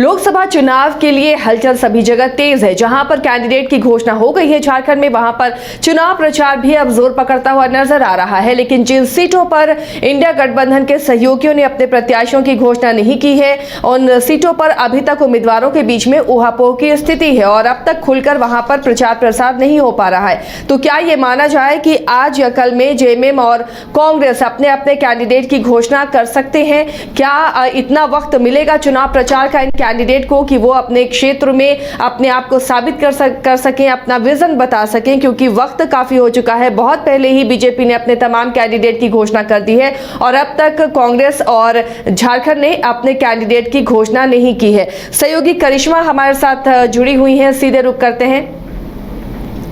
लोकसभा चुनाव के लिए हलचल सभी जगह तेज है। जहां पर कैंडिडेट की घोषणा हो गई है झारखंड में, वहां पर चुनाव प्रचार भी अब जोर पकड़ता हुआ नजर आ रहा है। लेकिन जिन सीटों पर इंडिया गठबंधन के सहयोगियों ने अपने प्रत्याशियों की घोषणा नहीं की है, उन सीटों पर अभी तक उम्मीदवारों के बीच में ऊहापोह की स्थिति है और अब तक खुलकर वहां पर प्रचार प्रसार नहीं हो पा रहा है। तो क्या ये माना जाए कि आज या कल में जेएमएम और कांग्रेस अपने अपने कैंडिडेट की घोषणा कर सकते हैं? क्या इतना वक्त मिलेगा चुनाव प्रचार का इन कैंडिडेट को कि वो अपने क्षेत्र में अपने आप को साबित कर सकें, अपना विजन बता सकें? क्योंकि वक्त काफी हो चुका है। बहुत पहले ही बीजेपी ने अपने तमाम कैंडिडेट की घोषणा कर दी है और अब तक कांग्रेस और झारखंड ने अपने कैंडिडेट की घोषणा नहीं की है। सहयोगी करिश्मा हमारे साथ जुड़ी हुई हैं, सीधे रुख करते हैं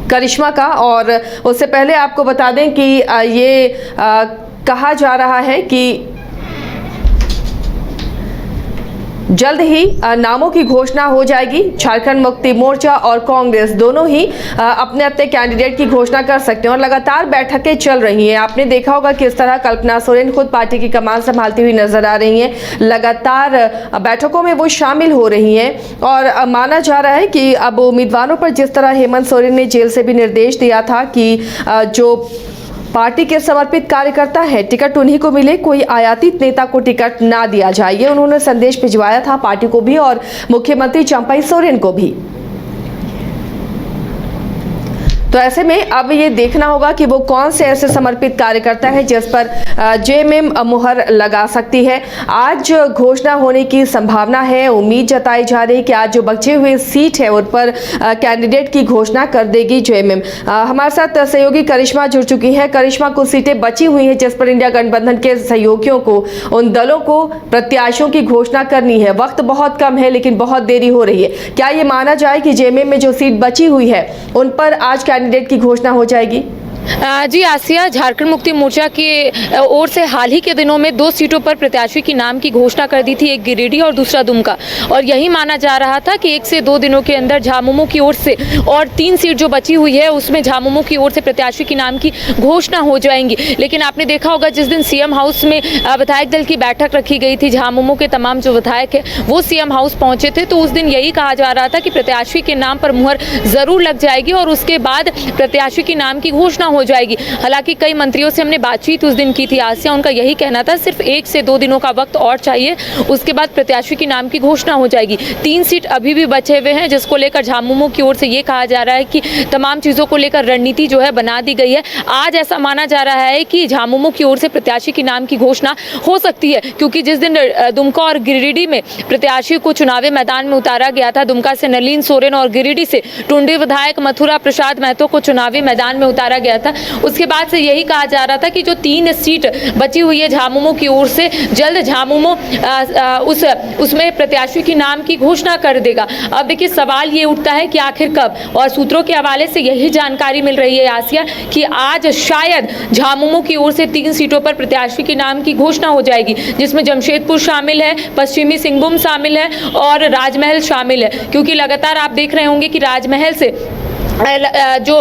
करिश्मा का। और उससे पहले आपको बता दें कि ये कहा जा रहा है कि जल्द ही नामों की घोषणा हो जाएगी। झारखंड मुक्ति मोर्चा और कांग्रेस दोनों ही अपने अपने कैंडिडेट की घोषणा कर सकते हैं और लगातार बैठकें चल रही हैं। आपने देखा होगा किस तरह कल्पना सोरेन खुद पार्टी की कमान संभालती हुई नजर आ रही हैं। लगातार बैठकों में वो शामिल हो रही हैं और माना जा रहा है कि अब उम्मीदवारों पर जिस तरह हेमंत सोरेन ने जेल से भी निर्देश दिया था कि जो पार्टी के समर्पित कार्यकर्ता है टिकट उन्हीं को मिले, कोई आयातित नेता को टिकट ना दिया जाए, ये उन्होंने संदेश भिजवाया था पार्टी को भी और मुख्यमंत्री चंपाई सोरेन को भी। तो ऐसे में अब ये देखना होगा कि वो कौन से ऐसे समर्पित कार्यकर्ता है जिस पर जेएमएम मुहर लगा सकती है। आज घोषणा होने की संभावना है, उम्मीद जताई जा रही है कि आज जो बचे हुए सीट है उन पर कैंडिडेट की घोषणा कर देगी जेएमएम। हमारे साथ सहयोगी करिश्मा जुड़ चुकी है। करिश्मा, कुछ सीटें बची हुई हैं जिस पर इंडिया गठबंधन के सहयोगियों को, उन दलों को प्रत्याशियों की घोषणा करनी है। वक्त बहुत कम है लेकिन बहुत देरी हो रही है। क्या ये माना जाए कि जेएमएम में जो सीट बची हुई है उन पर आज कैंडिडेट की घोषणा हो जाएगी? जी आसिया, झारखंड मुक्ति मोर्चा की ओर से हाल ही के दिनों में 2 सीटों पर प्रत्याशी की नाम की घोषणा कर दी थी, एक गिरिडीह और दूसरा दुमका। और यही माना जा रहा था कि 1 से 2 दिनों के अंदर झामुमो की ओर से और 3 सीट जो बची हुई है उसमें झामुमो की ओर से प्रत्याशी की नाम की घोषणा हो जाएंगी। लेकिन आपने देखा होगा जिस दिन सीएम हाउस में विधायक दल की बैठक रखी गई थी, झामुमो के तमाम जो विधायक है वो सीएम हाउस पहुंचे थे, तो उस दिन यही कहा जा रहा था कि प्रत्याशी के नाम पर मुहर जरूर लग जाएगी और उसके बाद प्रत्याशी की नाम की घोषणा हो जाएगी। हालांकि कई मंत्रियों से हमने बातचीत उस दिन की थी आसिया, उनका यही कहना था सिर्फ 1 से 2 दिनों का वक्त और चाहिए, उसके बाद प्रत्याशी की नाम की घोषणा हो जाएगी। 3 सीट अभी भी बचे हुए हैं जिसको लेकर झामुमो की ओर से ये कहा जा रहा है कि तमाम चीजों को लेकर रणनीति जो है बना दी गई है। आज ऐसा माना जा रहा है कि झामुमो की ओर से प्रत्याशी की नाम की घोषणा हो सकती है, क्योंकि जिस दिन दुमका और गिरिडीह में प्रत्याशी को चुनावी मैदान में उतारा गया था, दुमका से नलिन सोरेन और गिरिडीह से टुंडी विधायक मथुरा प्रसाद महतो को चुनावी मैदान में उतारा गया था, उसके बाद से यही कहा जा रहा था कि जो 3 सीट बची हुई है झामुमो की ओर से, जल्द झामुमो उसमें प्रत्याशी की नाम की घोषणा कर देगा। अब देखिए सवाल ये उठता है कि आखिर कब, और सूत्रों के हवाले से यही जानकारी मिल रही है आसिया कि आज शायद झामुमो की ओर से 3 सीटों पर प्रत्याशी की नाम की घोषणा हो जाएगी, जिसमें जमशेदपुर शामिल है, पश्चिमी सिंहभूम शामिल है और राजमहल शामिल है। क्योंकि लगातार आप देख रहे होंगे कि राजमहल से जो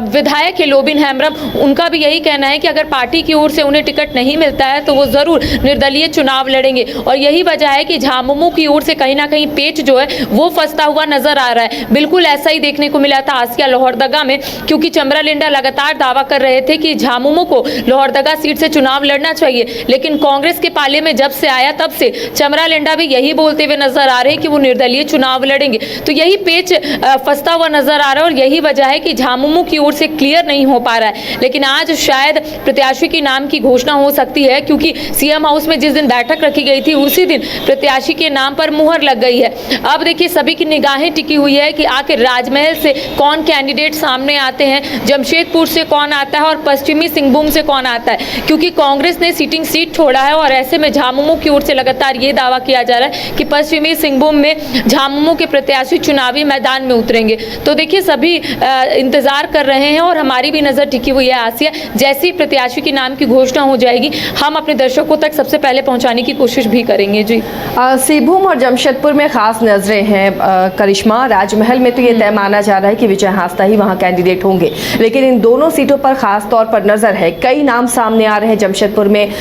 विधायक है लोबिन हेम्ब्रम, उनका भी यही कहना है कि अगर पार्टी की ओर से उन्हें टिकट नहीं मिलता है तो वो जरूर निर्दलीय चुनाव लड़ेंगे। और यही वजह है कि झामुमो की ओर से कहीं ना कहीं पेच जो है वो फंसता हुआ नजर आ रहा है। बिल्कुल ऐसा ही देखने को मिला था आसिया लोहरदगा में, क्योंकि चमरा लिंडा लगातार दावा कर रहे थे कि झामुमो को लोहरदगा सीट से चुनाव लड़ना चाहिए, लेकिन कांग्रेस के पाले में जब से आया तब से चमरा लिंडा भी यही बोलते हुए नजर आ रहे हैं कि वो निर्दलीय चुनाव लड़ेंगे। तो यही पेच फंसता हुआ नजर आ रहा है और यही वजह है कि झामुमो की ओर से क्लियर नहीं हो पा रहा है। लेकिन आज शायद प्रत्याशी की नाम की घोषणा हो सकती है, क्योंकि सीएम हाउस में जिस दिन बैठक रखी गई थी उसी दिन प्रत्याशी के नाम पर मुहर लग गई है। अब देखिए सभी की निगाहें टिकी हुई है कि आखिर राजमहल से कौन कैंडिडेट सामने आते हैं, जमशेदपुर से कौन आता है और पश्चिमी सिंहभूम से कौन आता है, क्योंकि कांग्रेस ने सीटिंग सीट छोड़ा है और ऐसे में झामुमो की ओर से लगातार ये दावा किया जा रहा है कि पश्चिमी सिंहभूम में झामुमो के प्रत्याशी चुनावी मैदान में उतरेंगे। तो देखिए सभी इंतजार कर रहे हैं और हमारी भी नज़र टिकी हुई है आसिया। जैसे ही प्रत्याशी के नाम की घोषणा हो जाएगी हम अपने दर्शकों तक सबसे पहले पहुंचाने की कोशिश भी करेंगे। जी सिंहभूम और जमशेदपुर में खास नजरें हैं करिश्मा। राजमहल में तो ये तय माना जा रहा है कि विजय हांसदा ही वहां कैंडिडेट होंगे, लेकिन इन दोनों सीटों पर खास तौर पर नजर है। कई नाम सामने आ रहे हैं। जमशेदपुर में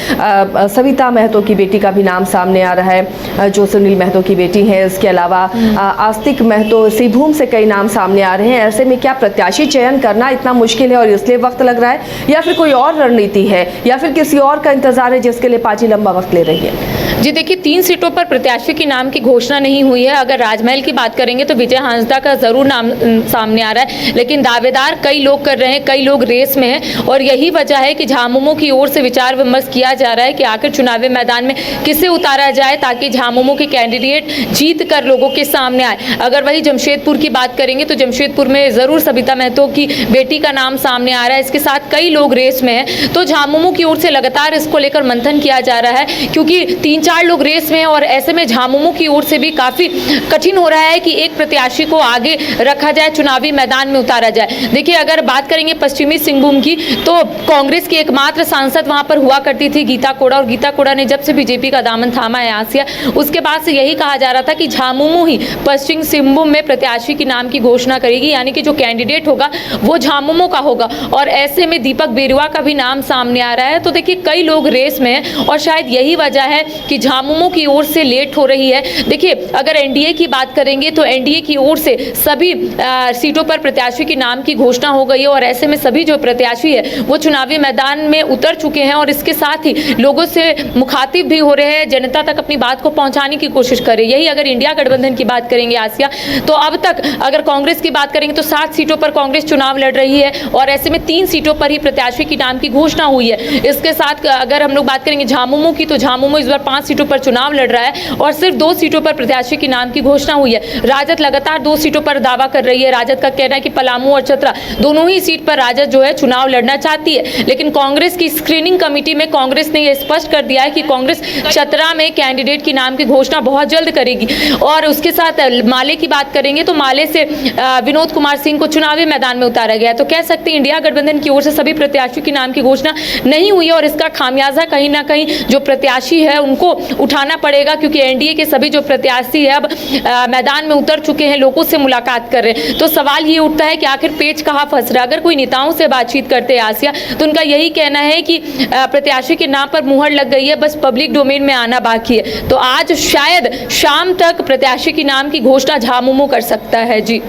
सविता महतो की बेटी का भी नाम सामने आ रहा है, जो सुनील महतो की बेटी है। इसके अलावा आस्तिक महतो, सिंहभूम से कई नाम सामने आ रहे हैं। ऐसे में क्या प्रत्याशी चयन करना इतना मुश्किल है और इसलिए वक्त लग रहा है, या फिर कोई और रणनीति है, या फिर किसी और का इंतजार है जिसके लिए पार्टी लंबा वक्त ले रही है? जी देखिए, 3 सीटों पर प्रत्याशी के नाम की घोषणा नहीं हुई है। अगर राजमहल की बात करेंगे तो विजय हांसदा का जरूर नाम सामने आ रहा है, लेकिन दावेदार कई लोग कर रहे हैं, कई लोग रेस में हैं और यही वजह है कि झामुमो की ओर से विचार विमर्श किया जा रहा है कि आखिर चुनावी मैदान में किसे उतारा जाए ताकि झामुमो के कैंडिडेट जीत कर लोगों के सामने आए। अगर वही जमशेदपुर की बात करेंगे तो जमशेदपुर में जरूर सविता महतो की बेटी का नाम सामने आ रहा है। इसके साथ कई लोग रेस में हैं, तो झामुमो की ओर से लगातार इसको लेकर मंथन किया जा रहा है, क्योंकि 3-4 लोग रेस में हैं और ऐसे में झामुमो की ओर से भी काफी कठिन हो रहा है कि एक प्रत्याशी को आगे रखा जाए, चुनावी मैदान में उतारा जाए। देखिए, अगर बात करेंगे पश्चिमी सिंहभूम की तो कांग्रेस की एकमात्र सांसद वहां पर हुआ करती थी गीता कोड़ा, और गीता कोड़ा ने जब से बीजेपी का दामन थामा है आसिया, उसके बाद से यही कहा जा रहा था कि झामुमो ही पश्चिम सिंहभूम में प्रत्याशी की नाम की घोषणा करेगी, यानी कि जो कैंडिडेट होगा वो झामुमो का होगा। और ऐसे में दीपक बेरुआ का भी नाम सामने आ रहा है। तो देखिए, कई लोग रेस में हैं और शायद यही वजह है कि झामुमो की ओर से लेट हो रही है। देखिए, अगर एनडीए की बात करेंगे तो एनडीए की ओर से सभी सीटों पर प्रत्याशी की नाम की घोषणा हो गई है और ऐसे में सभी जो प्रत्याशी है वो चुनावी मैदान में उतर चुके हैं और इसके साथ ही लोगों से मुखातिब भी हो रहे हैं, जनता तक अपनी बात को पहुंचाने की कोशिश कर रहे हैं। यही अगर इंडिया गठबंधन की बात करेंगे आसिया, तो अब तक अगर कांग्रेस की बात करेंगे तो 7 सीटों पर कांग्रेस चुनाव लड़ रही है और ऐसे में 3 सीटों पर ही प्रत्याशी की नाम की घोषणा हुई है। इसके साथ अगर हम लोग बात करेंगे झामुमो की, तो झामुमो इस बार 5 सीटों पर चुनाव लड़ रहा है और सिर्फ 2 सीटों पर प्रत्याशी के नाम की घोषणा हुई है। राजद लगातार 2 सीटों पर दावा कर रही है। राजद का कहना है कि पलामू और चतरा दोनों ही सीट पर राजद जो है चुनाव लड़ना चाहती है, लेकिन कांग्रेस की स्क्रीनिंग कमेटी में कांग्रेस ने यह स्पष्ट कर दिया है कि कांग्रेस चतरा में कैंडिडेट की नाम की घोषणा बहुत जल्द करेगी। और उसके साथ माले की बात करेंगे तो माले से विनोद कुमार सिंह को चुनावी मैदान में उतारा गया। तो कह सकते हैं इंडिया गठबंधन की ओर से सभी प्रत्याशियों के नाम की घोषणा नहीं हुई है और इसका खामियाजा कहीं ना कहीं जो प्रत्याशी है उनको उठाना पड़ेगा, क्योंकि एनडीए के सभी जो प्रत्याशी है अब मैदान में उतर चुके हैं, लोगों से मुलाकात कर रहे हैं। तो सवाल ये उठता है कि आखिर पेच कहाँ फंस रहा है। अगर कोई नेताओं से बातचीत करते हैं आसिया, तो उनका यही कहना है कि प्रत्याशी के नाम पर मुहर लग गई है, बस पब्लिक डोमेन में आना बाकी है। तो आज शायद शाम तक प्रत्याशी के नाम की घोषणा झामुमो कर सकता है। जी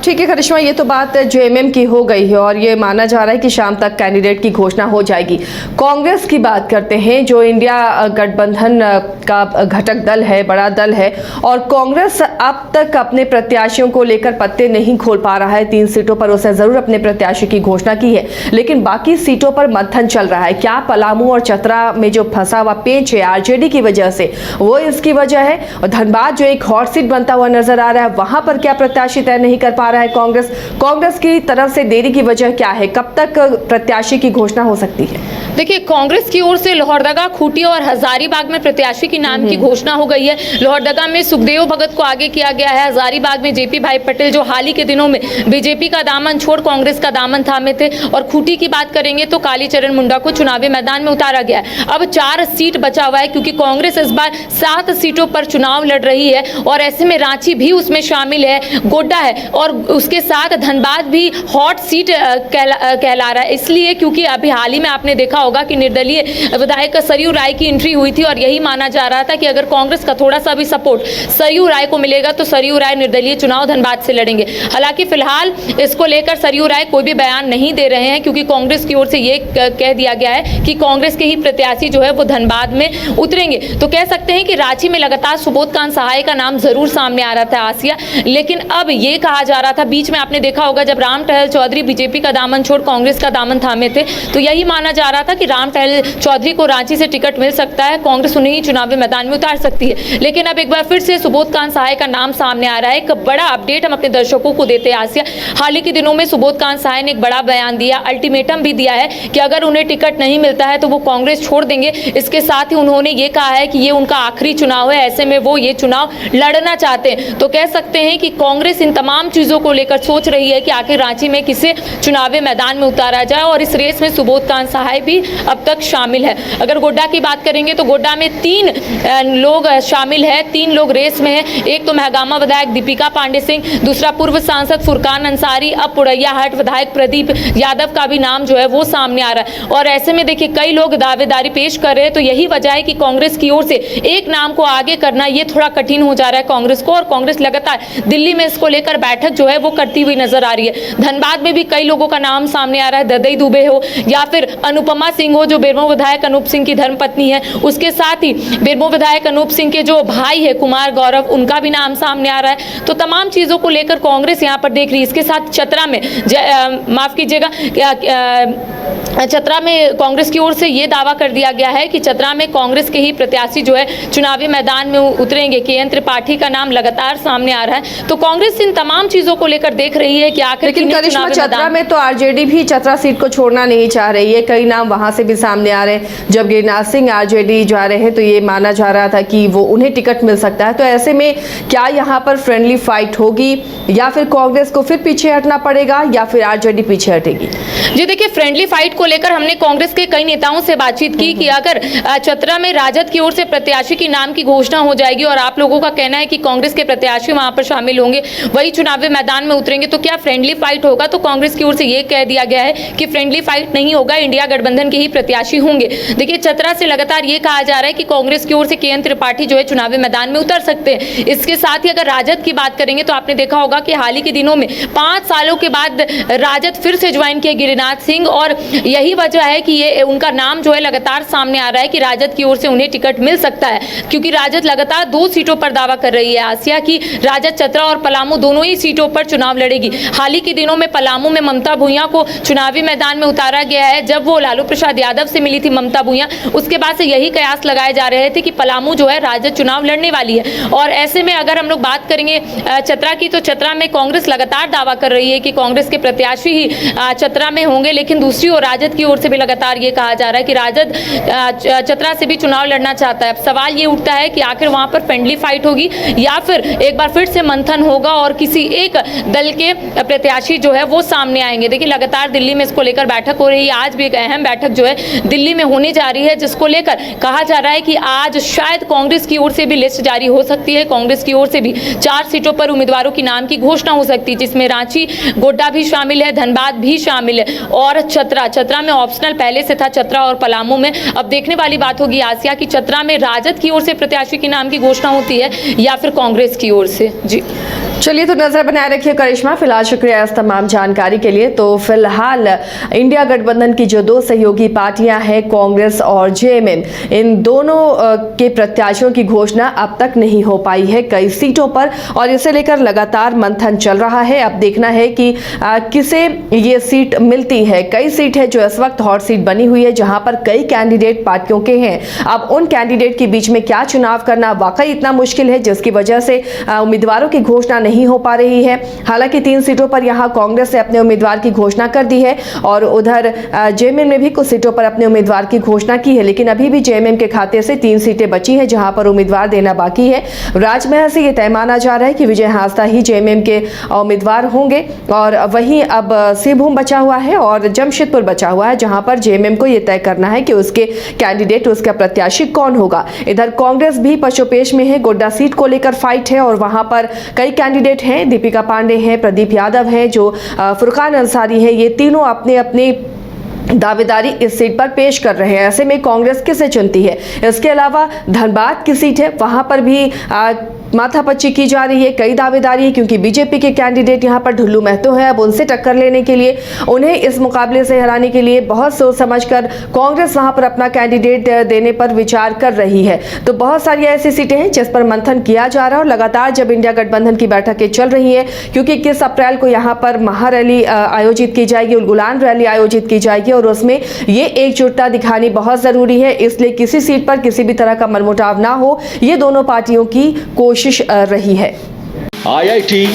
ठीक है करिश्मा, ये तो बात जेएमएम की हो गई है और ये माना जा रहा है कि शाम तक कैंडिडेट की घोषणा हो जाएगी। कांग्रेस की बात करते हैं, जो इंडिया गठबंधन का घटक दल है, बड़ा दल है, और कांग्रेस अब तक अपने प्रत्याशियों को लेकर पत्ते नहीं खोल पा रहा है। 3 सीटों पर उसने जरूर अपने प्रत्याशी की घोषणा की है, लेकिन बाकी सीटों पर मंथन चल रहा है। क्या पलामू और चतरा में जो फंसा हुआ पेच है आरजेडी की वजह से, वो इसकी वजह है? और धनबाद जो एक हॉट सीट बनता हुआ नजर आ रहा है, वहां पर क्या प्रत्याशी तय नहीं कर पा रहा है कांग्रेस की तरफ से देरी की वजह क्या है? कब तक प्रत्याशी की घोषणा हो सकती है? देखिए, कांग्रेस की ओर से लोहरदगा, खूंटी और हजारीबाग में प्रत्याशी की नाम की घोषणा हो गई है। लोहरदगा में सुखदेव भगत को आगे किया गया है। हजारीबाग में जेपी भाई पटेल, जो हाल ही के दिनों में बीजेपी का दामन छोड़ कांग्रेस का दामन थामे थे। और खूंटी की बात करेंगे तो कालीचरण मुंडा को चुनावी मैदान में उतारा गया है। अब 4 सीट बचा हुआ है, क्योंकि कांग्रेस इस बार 7 सीटों पर चुनाव लड़ रही है और ऐसे में रांची भी उसमें शामिल है, गोड्डा है और उसके साथ धनबाद भी हॉट सीट कहला रहा है। इसलिए क्योंकि अभी हाल ही में आपने देखा होगा कि निर्दलीय विधायक सरयू राय की एंट्री हुई थी और यही माना जा रहा था कि अगर कांग्रेस का थोड़ा सा भी सपोर्ट सरयू राय को मिलेगा तो सरयू राय निर्दलीय चुनाव धनबाद से लड़ेंगे। हालांकि फिलहाल इसको लेकर सरयू राय कोई भी बयान नहीं दे रहे हैं, क्योंकि कांग्रेस की ओर से ये कह दिया गया है कि कांग्रेस के ही प्रत्याशी जो है वो धनबाद में उतरेंगे। तो कह सकते हैं कि रांची में लगातार सुबोध कांत सहाय का नाम जरूर सामने आ रहा था आसिया, लेकिन अब ये कहा जा रहा था, बीच में आपने देखा होगा जब राम टहल चौधरी बीजेपी का दामन छोड़ कांग्रेस का दामन थामे थे, तो यही माना जा रहा था कि राम टहल चौधरी को रांची से टिकट मिल सकता है, कांग्रेस उन्हें ही चुनावी मैदान में उतार सकती है। लेकिन अब एक बार फिर से सुबोध कांत सहाय का नाम सामने आ रहा है। एक बड़ा अपडेट हम अपने दर्शकों को देते हैं आसिया। हाल ही के दिनों में सुबोध कांत सहाय ने एक बड़ा बयान दिया, अल्टीमेटम भी दिया है कि अगर उन्हें टिकट नहीं मिलता है तो वो कांग्रेस छोड़ देंगे। इसके साथ ही उन्होंने ये कहा है कि ये उनका आखिरी चुनाव है, ऐसे में वो ये चुनाव लड़ना चाहते हैं। तो कह सकते हैं कि कांग्रेस इन तमाम तमाम चीज़ों को लेकर सोच रही है कि आखिर रांची में किसे चुनावी मैदान में उतारा जाए, और इस रेस में सुबोध कांत सहाय भी अब तक शामिल है। अगर गोड्डा की बात करेंगे तो गोड्डा में 3 लोग शामिल है, 3 लोग रेस में हैं। एक तो महगामा विधायक दीपिका पांडे सिंह, दूसरा पूर्व सांसद फुरकान अंसारी, अब पुरैयाहाट विधायक प्रदीप यादव का भी नाम जो है वो सामने आ रहा है। और ऐसे में देखिए कई लोग दावेदारी पेश कर रहे हैं, तो यही वजह है कि कांग्रेस की ओर से एक नाम को आगे करना ये थोड़ा कठिन हो जा रहा है कांग्रेस को, और कांग्रेस लगातार दिल्ली में इसको लेकर बैठक जो है वो करती हुई नजर आ रही है। धनबाद में भी कई लोगों का नाम सामने आ रहा है, ददई दुबे हो या फिर अनुपमा सिंह हो जो बेरमो विधायक अनूप सिंह की धर्मपत्नी है, उसके साथ ही बेरमो विधायक अनूप सिंह के जो भाई है कुमार गौरव, उनका भी नाम सामने आ रहा है। तो तमाम चीजों को लेकर कांग्रेस यहाँ पर देख रही है। इसके साथ चतरा में माफ कीजिएगा, चतरा में कांग्रेस की ओर से ये दावा कर दिया गया है कि चतरा में कांग्रेस के ही प्रत्याशी जो है चुनावी मैदान में उतरेंगे। केएन त्रिपाठी का नाम लगातार सामने आ रहा है। तो कांग्रेस इन तमाम चीजों को लेकर देख रही है कि आखिर लेकिन करिश्मा, चतरा में तो आरजेडी भी चतरा सीट को छोड़ना नहीं चाह रही है, कई नाम वहां से भी सामने आ रहे हैं। जब गिरिराज सिंह आरजेडी जा रहे हैं तो ये माना जा रहा था कि वो उन्हें टिकट मिल सकता है। तो ऐसे में क्या यहाँ पर फ्रेंडली फाइट होगी, या फिर कांग्रेस को फिर पीछे हटना पड़ेगा, या फिर आरजेडी पीछे हटेगी? जी देखिए, फ्रेंडली फाइट को लेकर हमने कांग्रेस के कई नेताओं से बातचीत की कि अगर चतरा में राजद की ओर से प्रत्याशी की नाम की घोषणा हो जाएगी और आप लोगों का कहना है कि कांग्रेस के प्रत्याशी वहां पर शामिल होंगे, वही चुनावी मैदान में उतरेंगे, तो क्या फ्रेंडली फाइट होगा? तो कांग्रेस की ओर से यह कह दिया गया है कि फ्रेंडली फाइट नहीं होगा, इंडिया गठबंधन के ही प्रत्याशी होंगे। देखिए, चतरा से लगातार ये कहा जा रहा है कि कांग्रेस की ओर से केएन त्रिपाठी जो है चुनावी मैदान में उतर सकते हैं। इसके साथ ही अगर राजद की बात करेंगे तो आपने देखा होगा कि हाल ही के दिनों में 5 सालों के बाद राजद फिर से ज्वाइन किए गिरिराज सिंह, और यही वजह है कि ये उनका नाम जो है लगातार सामने आ रहा है कि राजद की ओर से उन्हें टिकट मिल सकता है, क्योंकि राजद लगातार 2 सीटों पर दावा कर रही है आसिया की राजद चतरा और पलामू दोनों ही सीटों पर चुनाव लड़ेगी। हाल ही के दिनों में पलामू में ममता भूया को चुनावी मैदान में उतारा गया है। जब वो लालू प्रसाद यादव से मिली थी ममता भूया, उसके बाद से यही कयास लगाए जा रहे थे कि पलामू जो है राजद चुनाव लड़ने वाली है। और ऐसे में अगर हम लोग बात करेंगे चतरा की, तो चतरा में कांग्रेस लगातार दावा कर रही है कि कांग्रेस के प्रत्याशी ही चतरा में होंगे, लेकिन दूसरी ओर राजद की ओर से भी लगातार ये कहा जा रहा है कि राजद चतरा से भी चुनाव लड़ना चाहता है। अब सवाल ये उठता है कि आखिर वहां पर फ्रेंडली फाइट होगी या फिर एक बार फिर से मंथन होगा और किसी एक दल के प्रत्याशी जो है वो सामने आएंगे। देखिए, लगातार दिल्ली में इसको लेकर बैठक हो रही है। आज भी एक अहम बैठक जो है दिल्ली में होने जा रही है, जिसको लेकर कहा जा रहा है कि आज शायद कांग्रेस की ओर से भी लिस्ट जारी हो सकती है। कांग्रेस की ओर से भी 4 सीटों पर उम्मीदवारों की नाम की घोषणा हो सकती है, जिसमें रांची, गोड्डा भी शामिल है, धनबाद भी शामिल है, और चतरा में ऑप्शनल पहले से था, चतरा और पलामू में। अब देखने वाली बात होगी आसिया की चतरा में राजद की ओर से प्रत्याशी के नाम की घोषणा होती है या फिर कांग्रेस की ओर से। जी चलिए, तो नजर बनाए रखिए करिश्मा। फिलहाल शुक्रिया इस तमाम जानकारी के लिए। तो फिलहाल इंडिया गठबंधन की जो 2 सहयोगी पार्टियां हैं, कांग्रेस और जेएमएम, इन दोनों के प्रत्याशियों की घोषणा अब तक नहीं हो पाई है कई सीटों पर, और इसे लेकर लगातार मंथन चल रहा है। अब देखना है कि किसे ये सीट मिलती है। कई सीट है जो इस वक्त हॉट सीट बनी हुई है, जहां पर कई कैंडिडेट पार्टियों के हैं। अब उन कैंडिडेट के बीच में क्या चुनाव करना वाकई इतना मुश्किल है, जिसकी वजह से उम्मीदवारों की घोषणा नहीं हो पा रही है। हालांकि 3 सीटों पर यहां कांग्रेस ने अपने उम्मीदवार की घोषणा कर दी है, और उधर जेएमएम ने भी कुछ सीटों पर अपने उम्मीदवार की घोषणा की है, लेकिन अभी भी जेएमएम के खाते से 3 सीटें बची हैं जहां पर उम्मीदवार देना बाकी है। राजमहल से यह तय माना जा रहा है कि विजय हांसदा ही जेएमएम के उम्मीदवार होंगे, और वहीं अब सिरभूम बचा हुआ है और जमशेदपुर बचा हुआ है, जहां पर जेएमएम को यह तय करना है कि उसके कैंडिडेट, उसका प्रत्याशी कौन होगा। इधर कांग्रेस भी पशुपेश में है, गोड्डा सीट को लेकर फाइट है, और वहां पर कई कैंडिडेट हैं, दीपिका पांडे हैं, प्रदीप यादव हैं, जो फुरकान अंसारी है, ये तीनों अपने अपने दावेदारी इस सीट पर पेश कर रहे हैं। ऐसे में कांग्रेस किसे चुनती है? इसके अलावा धनबाद की सीट है, वहां पर भी माथापच्ची की जा रही है, कई दावेदारी है, क्योंकि बीजेपी के कैंडिडेट यहां पर ढुल्लू महतो हैं। अब उनसे टक्कर लेने के लिए, उन्हें इस मुकाबले से हराने के लिए बहुत सोच समझकर कांग्रेस वहां पर अपना कैंडिडेट देने पर विचार कर रही है। तो बहुत सारी ऐसी सीटें हैं जिस पर मंथन किया जा रहा है, और लगातार जब इंडिया गठबंधन की बैठकें चल रही है, क्योंकि 21 अप्रैल को यहां पर महारैली आयोजित की जाएगी, उलगुलान रैली आयोजित की जाएगी, और उसमें ये एकजुटता दिखानी बहुत जरूरी है। इसलिए किसी सीट पर किसी भी तरह का मनमुटाव ना हो, ये दोनों पार्टियों की कोशिश रही है। IIT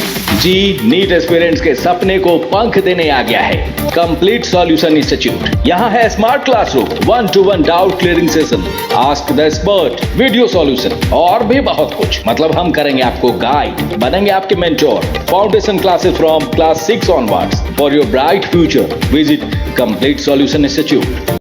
जी नीट एस्पिरेंट्स के सपने को पंख देने आ गया है कंप्लीट सॉल्यूशन इंस्टीट्यूट। यहाँ है smart classroom, 1-to-1 doubt clearing session, ask the expert, video solution और भी बहुत कुछ। मतलब हम करेंगे आपको गाइड, बनेंगे आपके mentor. Foundation classes from class 6 onwards for your bright future. Visit complete solution institute.